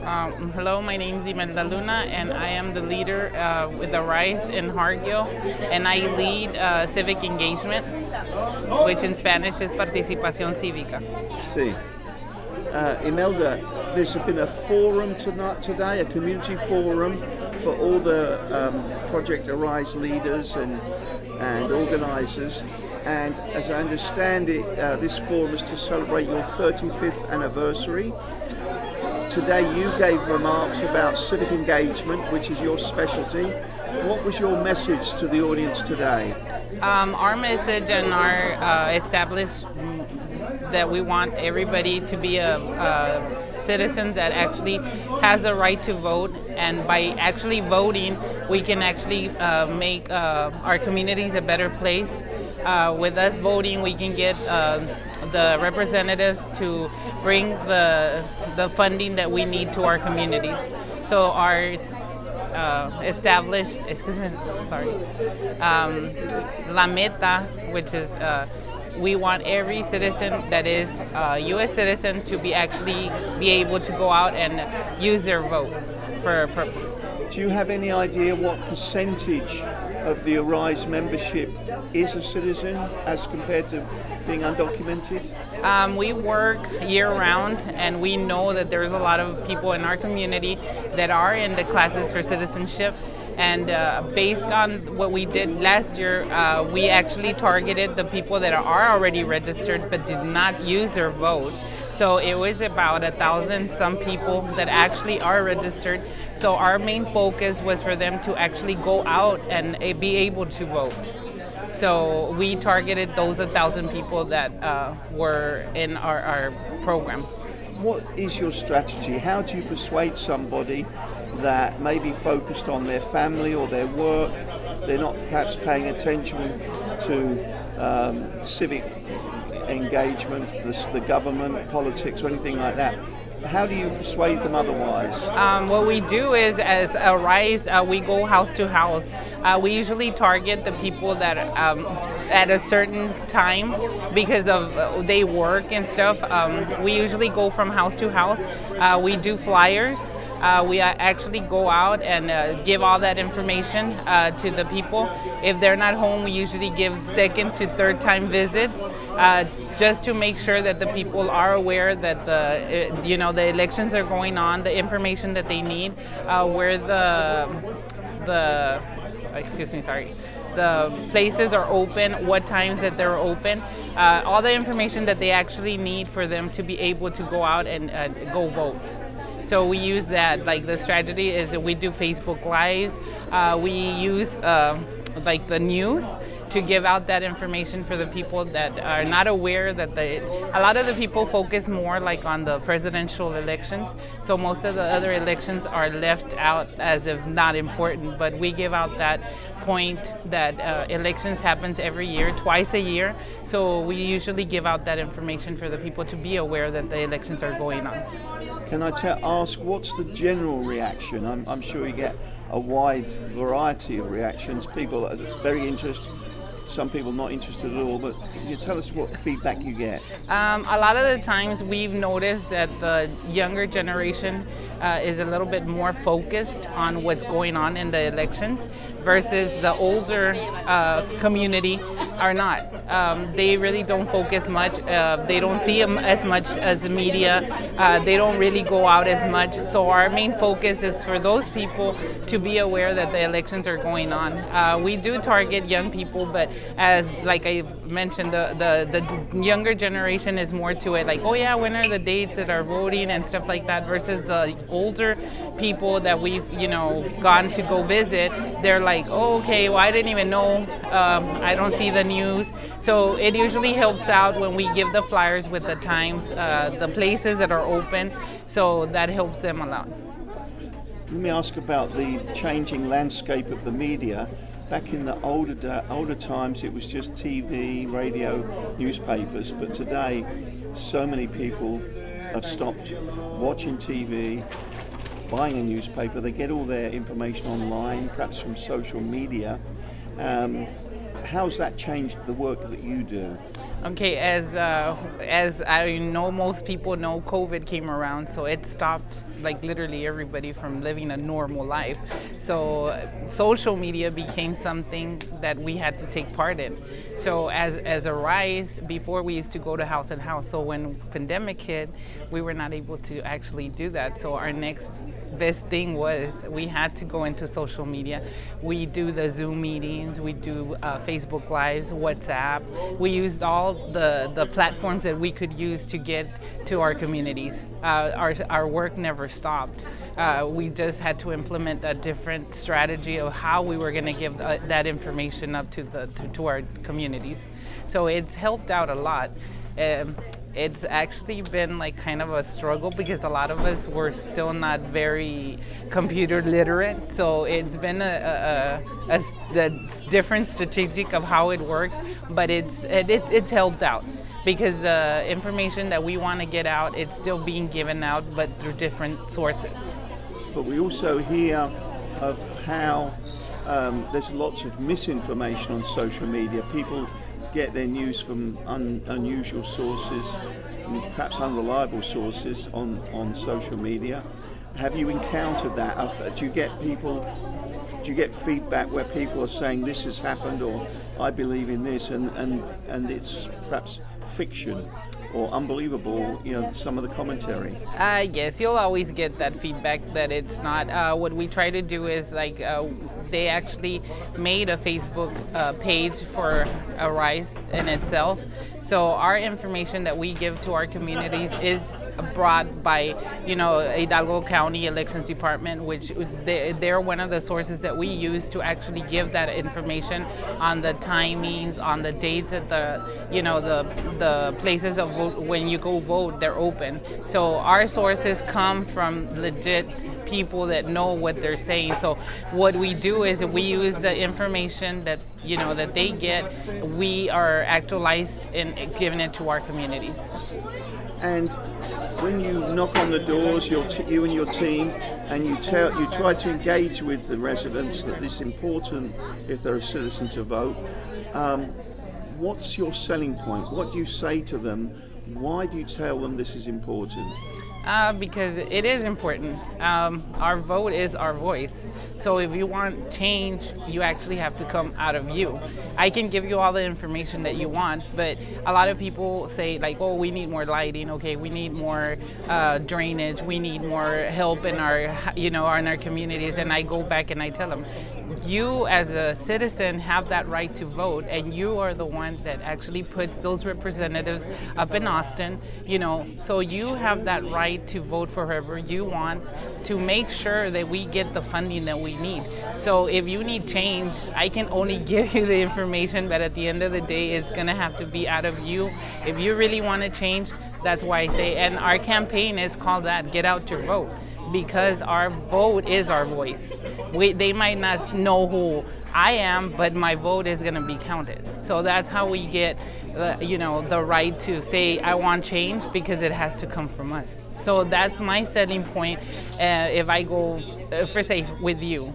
Hello, my name is Imelda Luna, and I am the leader with the Rise in Hargill, and I lead civic engagement, which in Spanish is participación cívica. See, Imelda, there's been a forum today, a community forum for all the Project Arise leaders and organisers. And as I understand it, this forum is to celebrate your 35th anniversary. Today you gave remarks about civic engagement, which is your specialty. What was your message to the audience today? Our message and our established that we want everybody to be a citizen that actually has the right to vote, and by actually voting we can actually make our communities a better place. With us voting, we can get the representatives to bring the funding that we need to our communities. So our established, La Meta, which is we want every citizen that is a U.S. citizen to be able to go out and use their vote for a purpose. Do you have any idea what percentage of the Arise membership is a citizen as compared to being undocumented? We work year-round, and we know that there's a lot of people in our community that are in the classes for citizenship. And based on what we did last year, we actually targeted the people that are already registered but did not use their vote. So it was about 1,000 some people that actually are registered. So our main focus was for them to actually go out and be able to vote. So we targeted those 1,000 people that were in our program. What is your strategy? How do you persuade somebody that may be focused on their family or their work, they're not perhaps paying attention to civic engagement, the government, politics, or anything like that? How do you persuade them otherwise? What we do is, as a Rise, we go house to house. We usually target the people that at a certain time, because of they work and stuff. We usually go from house to house. We do flyers. We actually go out and give all that information to the people. If they're not home, we usually give second to third time visits, just to make sure that the people are aware that the elections are going on, the information that they need, where the places are open, what times that they're open, all the information that they actually need for them to be able to go out and go vote. So we use that, like the strategy is that we do Facebook Lives, we use like the news to give out that information for the people that are not aware that a lot of the people focus more like on the presidential elections, so most of the other elections are left out as if not important, but we give out that point that elections happens every year, twice a year, so we usually give out that information for the people to be aware that the elections are going on. Can I ask, what's the general reaction? I'm sure you get a wide variety of reactions. People are very interested, some people not interested at all, but can you tell us what feedback you get? A lot of the times we've noticed that the younger generation is a little bit more focused on what's going on in the elections versus the older community are not. They really don't focus much. They don't see as much as the media. They don't really go out as much. So our main focus is for those people to be aware that the elections are going on. We do target young people, but as like I mentioned, the younger generation is more to it, like, oh yeah, when are the dates that are voting and stuff like that, versus the older people that we've gone to go visit. They're like, oh, okay, well, I didn't even know, I don't see the news. So it usually helps out when we give the flyers with the times, the places that are open, so that helps them a lot. Let me ask about the changing landscape of the media. Back in the older times, it was just TV, radio, newspapers, but today so many people have stopped watching TV, buying a newspaper. They get all their information online, perhaps from social media. How's that changed the work that you do? Okay, as I know, most people know, COVID came around, so it stopped like literally everybody from living a normal life. So social media became something that we had to take part in. So as a rise, before we used to go to house and house. So when pandemic hit, we were not able to actually do that. So our next best thing was we had to go into social media. We do the Zoom meetings, we do Facebook Lives, WhatsApp. We used all the platforms that we could use to get to our communities. Our work never stopped. We just had to implement a different strategy of how we were going to give that information up to our communities. So it's helped out a lot. It's actually been like kind of a struggle because a lot of us were still not very computer literate. So it's been a different strategic of how it works, but it's helped out because the information that we want to get out, it's still being given out, but through different sources. But we also hear of how there's lots of misinformation on social media. People get their news from unusual sources, perhaps unreliable sources on social media. Have you encountered that? Do you get feedback where people are saying this has happened or I believe in this and it's perhaps fiction or unbelievable, some of the commentary? Yes, you'll always get that feedback that it's not. What we try to do is they actually made a Facebook page for Arise in itself. So our information that we give to our communities is brought by, Hidalgo County Elections Department, which they're one of the sources that we use to actually give that information on the timings, on the dates at the places of vote. When you go vote, they're open. So our sources come from legit people that know what they're saying. So what we do is we use the information that that they get. We are actualized in giving it to our communities. And when you knock on the doors, you and your team, and you try to engage with the residents that it's important if they're a citizen to vote. What's your selling point? What do you say to them? Why do you tell them this is important? Because it is important. Our vote is our voice. So if you want change, you actually have to come out of you. I can give you all the information that you want, but a lot of people say oh, we need more lighting. Okay, we need more drainage. We need more help in our, in our communities. And I go back and I tell them, you as a citizen have that right to vote, and you are the one that actually puts those representatives up in Austin. So you have that right to vote for whoever you want to make sure that we get the funding that we need. So if you need change, I can only give you the information, but at the end of the day, it's going to have to be out of you. If you really want to change, that's why I say, and our campaign is called that, Get Out Your Vote, because our vote is our voice. They might not know who I am, but my vote is going to be counted. So that's how we get the right to say, I want change, because it has to come from us. So that's my selling point. If I go, for say, with you,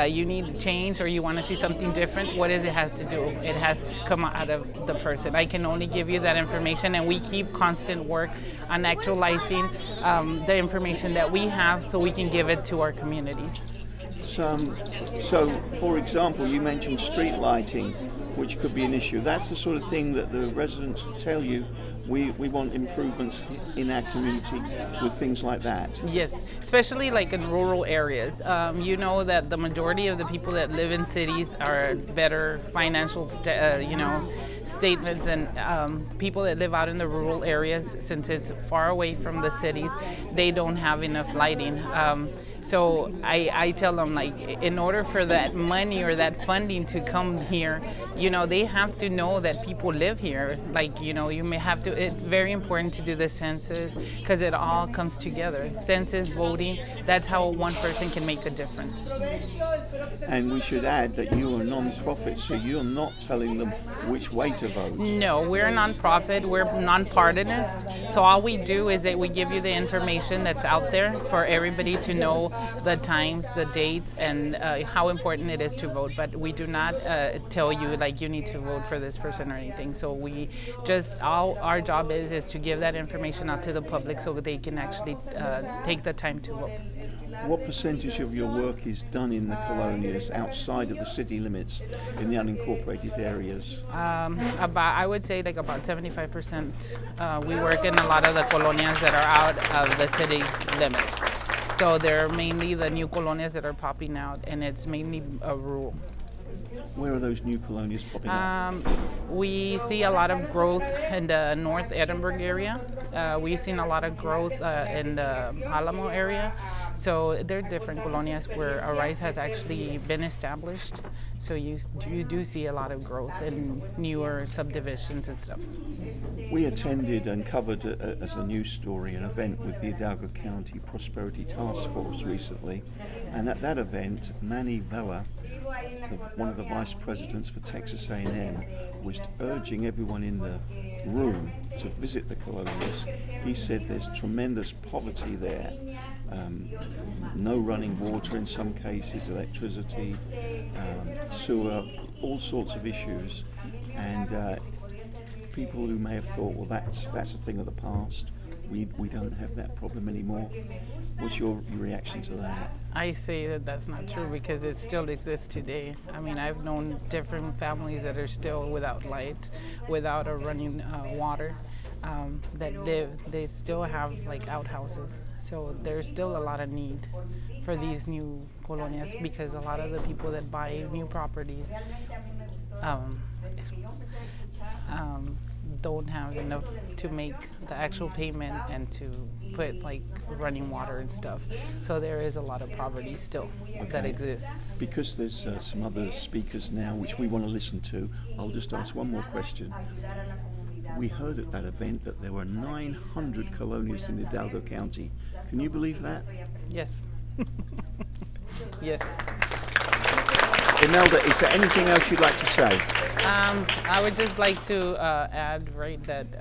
you need change or you want to see something different, what does it have to do? It has to come out of the person. I can only give you that information, and we keep constant work on actualizing the information that we have so we can give it to our communities. So, for example, you mentioned street lighting, which could be an issue. That's the sort of thing that the residents tell you, we want improvements in our community with things like that. Yes, especially in rural areas. That the majority of the people that live in cities are better financial, statements, and people that live out in the rural areas, since it's far away from the cities, they don't have enough lighting. So I tell them, in order for that money or that funding to come here, they have to know that people live here. You may have to, it's very important to do the census, because it all comes together. Census, voting, that's how one person can make a difference. And we should add that you are a non-profit, so you're not telling them which way to vote? No, we're a nonprofit. We're nonpartisanist. So all we do is that we give you the information that's out there for everybody to know the times, the dates, and how important it is to vote. But we do not tell you like you need to vote for this person or anything. So we just all our job is to give that information out to the public so they can actually take the time to vote. What percentage of your work is done in the colonias outside of the city limits in the unincorporated areas? I would say like about 75%. We work in a lot of the colonias that are out of the city limits. So they're mainly the new colonias that are popping out, and it's mainly rural. Where are those new colonias popping up? We see a lot of growth in the North Edinburgh area. We've seen a lot of growth in the Alamo area. So there are different colonias where Arise has actually been established. So you do see a lot of growth in newer subdivisions and stuff. We attended and covered as a news story an event with the Hidalgo County Prosperity Task Force recently. And at that event, Manny Vela, one of the vice presidents for Texas A&M, was urging everyone in the room to visit the colonias. He said there's tremendous poverty there, no running water in some cases, electricity, sewer, all sorts of issues, and people who may have thought, well, that's a thing of the past. We don't have that problem anymore. What's your reaction to that? I say that that's not true because it still exists today. I mean, I've known different families that are still without light, without a running water, that they still have like outhouses. So there's still a lot of need for these new colonias because a lot of the people that buy new properties don't have enough to make the actual payment and to put like running water and stuff. So there is a lot of poverty still that exists. Because there's some other speakers now which we want to listen to, I'll just ask one more question. We heard at that event that there were 900 colonias in Hidalgo County. Can you believe that? Yes. Yes. Imelda, is there anything else you'd like to say? I would just like to add, right, that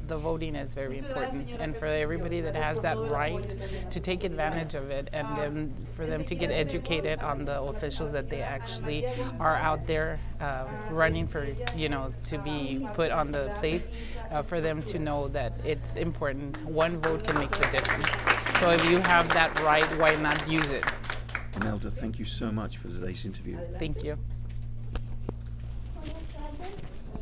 the voting is very important, and for everybody that has that right to take advantage of it, and then for them to get educated on the officials that they actually are out there running for, to be put on the place, for them to know that it's important. One vote can make the difference. So if you have that right, why not use it? Imelda, thank you so much for today's interview. Thank you.